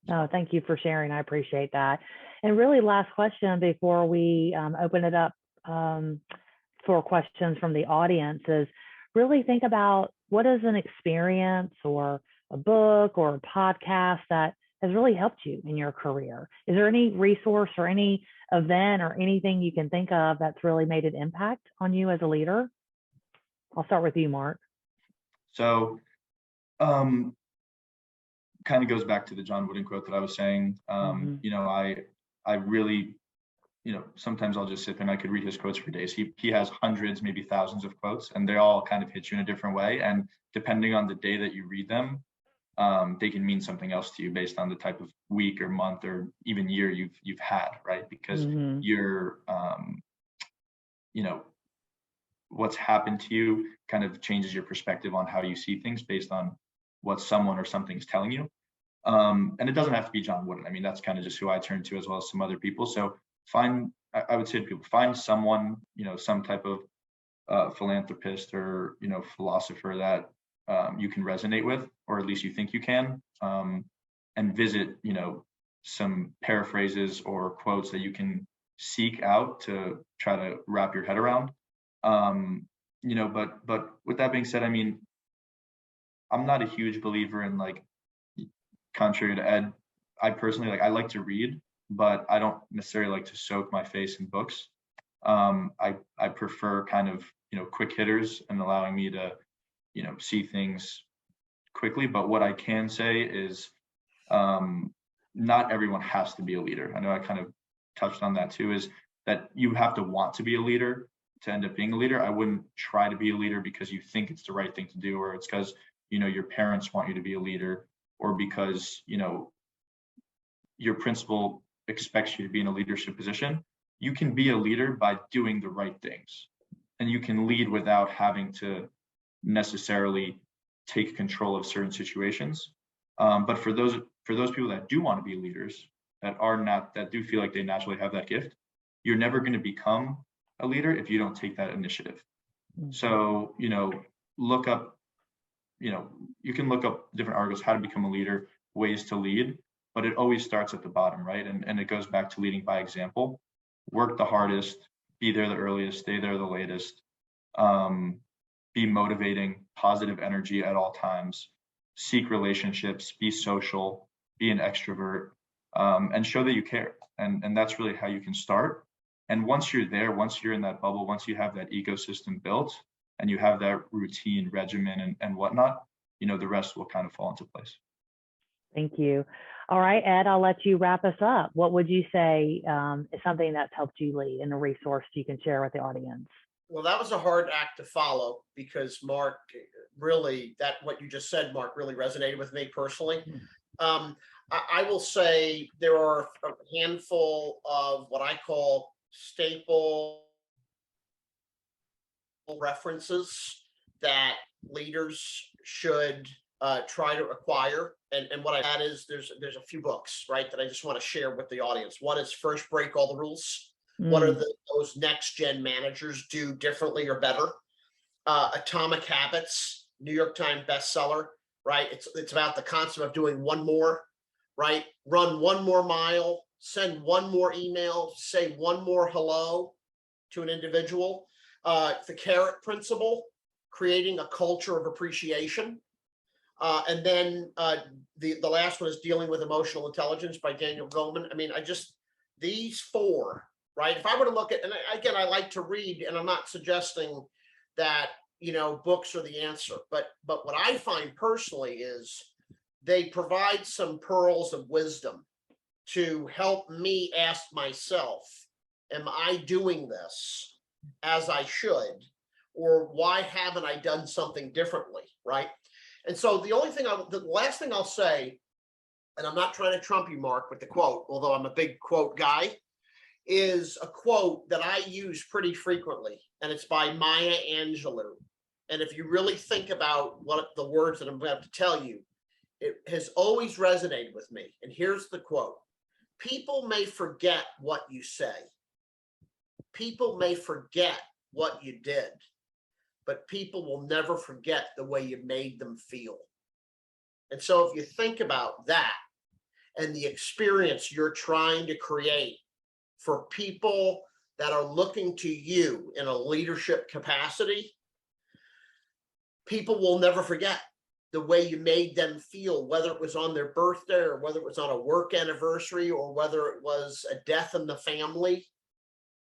Oh, thank you for sharing. I appreciate that. And really, last question before we open it up for questions from the audience is really think about what is an experience or a book or a podcast that has really helped you in your career. Is there any resource or any event or anything you can think of that's really made an impact on you as a leader? I'll start with you, Mark. So kind of goes back to the John Wooden quote that I was saying. I really, sometimes I'll just sit there and I could read his quotes for days. He has hundreds, maybe thousands of quotes, and they all kind of hit you in a different way. And depending on the day that you read them, they can mean something else to you based on the type of week or month or even year you've had, right? Because you're, what's happened to you kind of changes your perspective on how you see things based on what someone or something is telling you. And it doesn't have to be John Wooden. I mean, that's kind of just who I turn to, as well as some other people. So I would say to people, find someone, some type of philanthropist or, philosopher that you can resonate with, or at least you think you can, and visit, some paraphrases or quotes that you can seek out to try to wrap your head around. But with that being said, I mean, I'm not a huge believer in, like, contrary to Ed, I personally, I like to read, but I don't necessarily like to soak my face in books. I prefer kind of quick hitters and allowing me to, see things quickly. But what I can say is not everyone has to be a leader. I know I kind of touched on that too, is that you have to want to be a leader to end up being a leader. I wouldn't try to be a leader because you think it's the right thing to do, or it's because, your parents want you to be a leader, or because, your principal expects you to be in a leadership position. You can be a leader by doing the right things, and you can lead without having to necessarily take control of certain situations. But for those people that do want to be leaders, that do feel like they naturally have that gift, you're never going to become a leader if you don't take that initiative. So, look up, you can look up different articles, how to become a leader, ways to lead, but it always starts at the bottom, right? And it goes back to leading by example. Work the hardest, be there the earliest, stay there the latest, be motivating, positive energy at all times, seek relationships, be social, be an extrovert, and show that you care. And that's really how you can start. And once you're there, once you're in that bubble, once you have that ecosystem built and you have that routine, regimen, and whatnot, the rest will kind of fall into place. Thank you. All right, Ed, I'll let you wrap us up. What would you say is something that's helped you lead and a resource you can share with the audience? Well, that was a hard act to follow because Mark, really, what you just said, Mark, really resonated with me personally. I will say there are a handful of what I call staple references that leaders should try to acquire. And what I add is there's a few books, right, that I just want to share with the audience. One is First Break All the Rules. What are those next gen managers do differently or better? Atomic Habits, New York Times bestseller, right? It's about the concept of doing one more, right? Run one more mile, send one more email, say one more hello to an individual. The carrot principle, creating a culture of appreciation. And then the last one is Dealing with Emotional Intelligence by Daniel Goleman. I mean, these four, right? If I were to look at, and again, I like to read, and I'm not suggesting that, books are the answer, but what I find personally is they provide some pearls of wisdom to help me ask myself, am I doing this as I should? Or why haven't I done something differently, right? And so the last thing I'll say, and I'm not trying to trump you, Mark, with the quote, although I'm a big quote guy, is a quote that I use pretty frequently, and it's by Maya Angelou. And if you really think about what the words that I'm about to tell you, it has always resonated with me. And here's the quote: people may forget what you say. People may forget what you did, but people will never forget the way you made them feel. And so if you think about that and the experience you're trying to create for people that are looking to you in a leadership capacity, people will never forget the way you made them feel, whether it was on their birthday or whether it was on a work anniversary or whether it was a death in the family.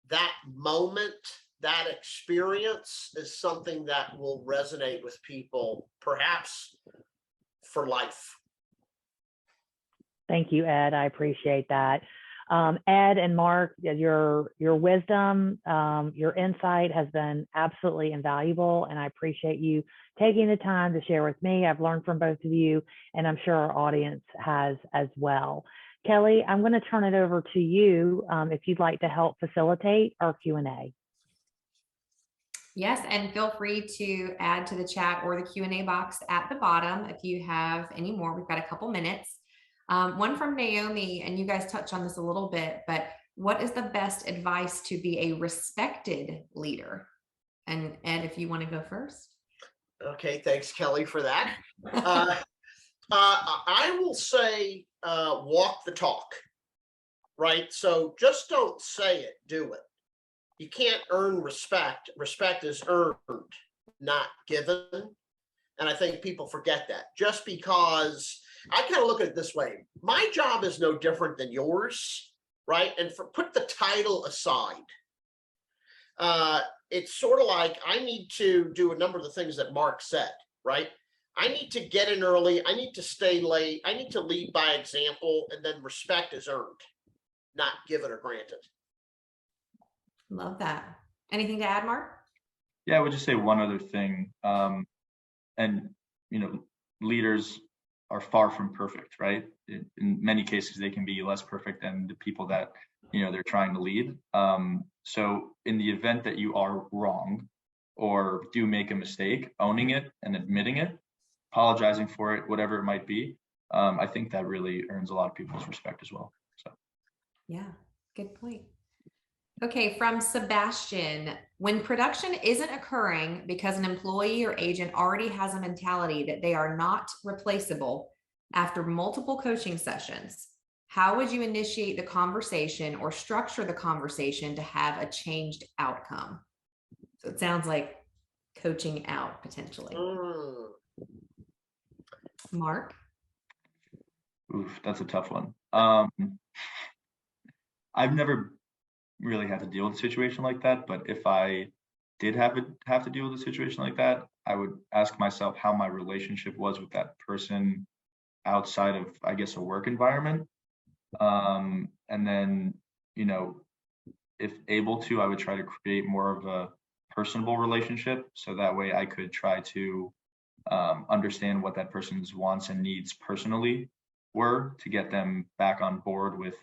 That moment, that experience is something that will resonate with people, perhaps for life. Thank you, Ed. I appreciate that. Ed and Mark, your wisdom, your insight has been absolutely invaluable, and I appreciate you taking the time to share with me. I've learned from both of you, and I'm sure our audience has as well. Kelly, I'm going to turn it over to you if you'd like to help facilitate our Q&A. Yes, and feel free to add to the chat or the Q&A box at the bottom if you have any more. We've got a couple minutes. One from Naomi, and you guys touched on this a little bit, but what is the best advice to be a respected leader? And Ed, if you want to go first. Okay, thanks, Kelly, for that. I will say walk the talk, right? So just don't say it, do it. You can't earn respect. Respect is earned, not given. And I think people forget that. Just because I kind of look at it this way, my job is no different than yours, right? And put the title aside. it's sort of like I need to do a number of the things that Mark said, right? I need to get in early. I need to stay late. I need to lead by example, and then respect is earned, not given or granted. Love that. Anything to add, Mark? Yeah, I would just say one other thing. And, leaders are far from perfect, right? In many cases, they can be less perfect than the people that, they're trying to lead. So in the event that you are wrong or do make a mistake, owning it and admitting it, apologizing for it, whatever it might be, I think that really earns a lot of people's respect as well. So. Yeah, good point. Okay, from Sebastian, when production isn't occurring because an employee or agent already has a mentality that they are not replaceable after multiple coaching sessions, how would you initiate the conversation or structure the conversation to have a changed outcome? So it sounds like coaching out potentially. Mark? Oof, that's a tough one. I've never really had to deal with a situation like that, but if I did have to deal with a situation like that, I would ask myself how my relationship was with that person outside of, I guess, a work environment. And then, if able to, I would try to create more of a personable relationship. So that way I could try to understand what that person's wants and needs personally were to get them back on board with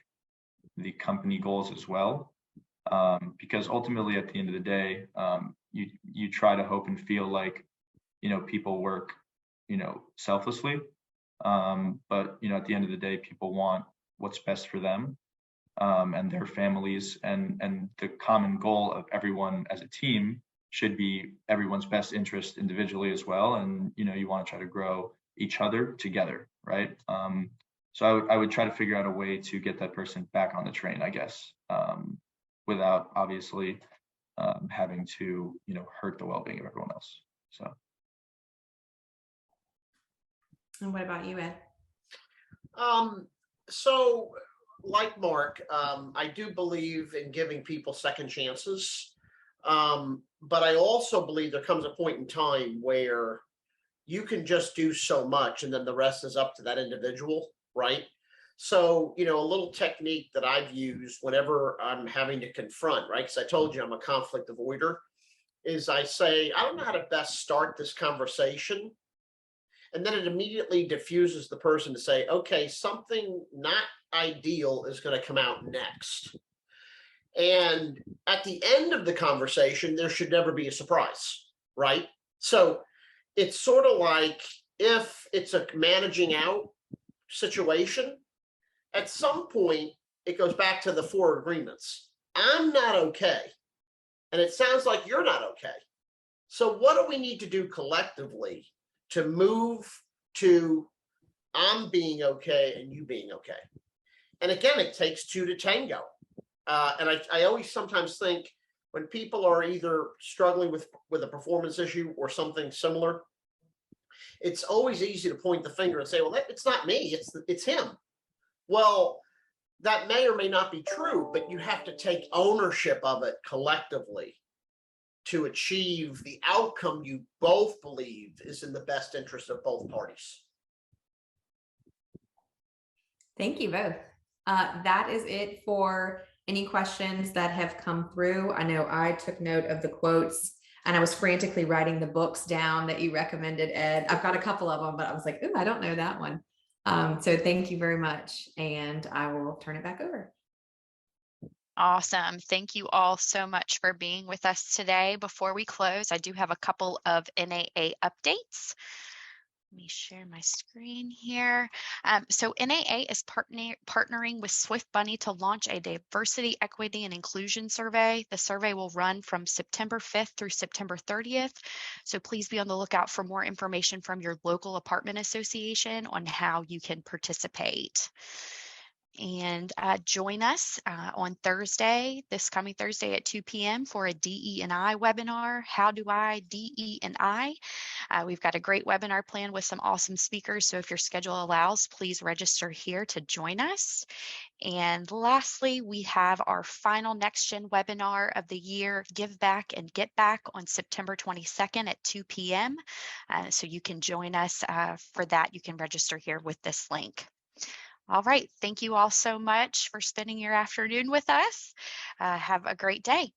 the company goals as well. Because ultimately, at the end of the day, you try to hope and feel like, people work, selflessly. But at the end of the day, people want what's best for them and their families, and the common goal of everyone as a team should be everyone's best interest individually as well. And you want to try to grow each other together, right? So I would try to figure out a way to get that person back on the train, I guess. Without obviously having to, hurt the well-being of everyone else. So. And what about you, Ed? So like Mark, I do believe in giving people second chances. But I also believe there comes a point in time where you can just do so much and then the rest is up to that individual, right? So, a little technique that I've used whenever I'm having to confront, right? Because I told you I'm a conflict avoider, is I say, I don't know how to best start this conversation. And then it immediately diffuses the person to say, okay, something not ideal is going to come out next. And at the end of the conversation, there should never be a surprise, right? So it's sort of like if it's a managing out situation, at some point, it goes back to the 4 agreements. I'm not okay. And it sounds like you're not okay. So what do we need to do collectively to move to I'm being okay and you being okay? And again, it takes 2 to tango. And I always sometimes think when people are either struggling with a performance issue or something similar, it's always easy to point the finger and say, well, it's not me, it's him. Well, that may or may not be true, but you have to take ownership of it collectively to achieve the outcome you both believe is in the best interest of both parties. Thank you both. That is it for any questions that have come through. I know I took note of the quotes and I was frantically writing the books down that you recommended, Ed. I've got a couple of them, but I was like, I don't know that one. So thank you very much. And I will turn it back over. Awesome. Thank you all so much for being with us today. Before we close, I do have a couple of NAA updates. Let me share my screen here. So NAA is partnering with Swift Bunny to launch a diversity, equity, and inclusion survey. The survey will run from September 5th through September 30th. So please be on the lookout for more information from your local apartment association on how you can participate. And join us on Thursday, this coming Thursday at 2 p.m. for a DE&I webinar. How do I DE&I? We've got a great webinar planned with some awesome speakers. So if your schedule allows, please register here to join us. And lastly, we have our final Next Gen webinar of the year, Give Back and Get Back, on September 22nd at 2 p.m. So you can join us for that. You can register here with this link. All right. Thank you all so much for spending your afternoon with us. Have a great day.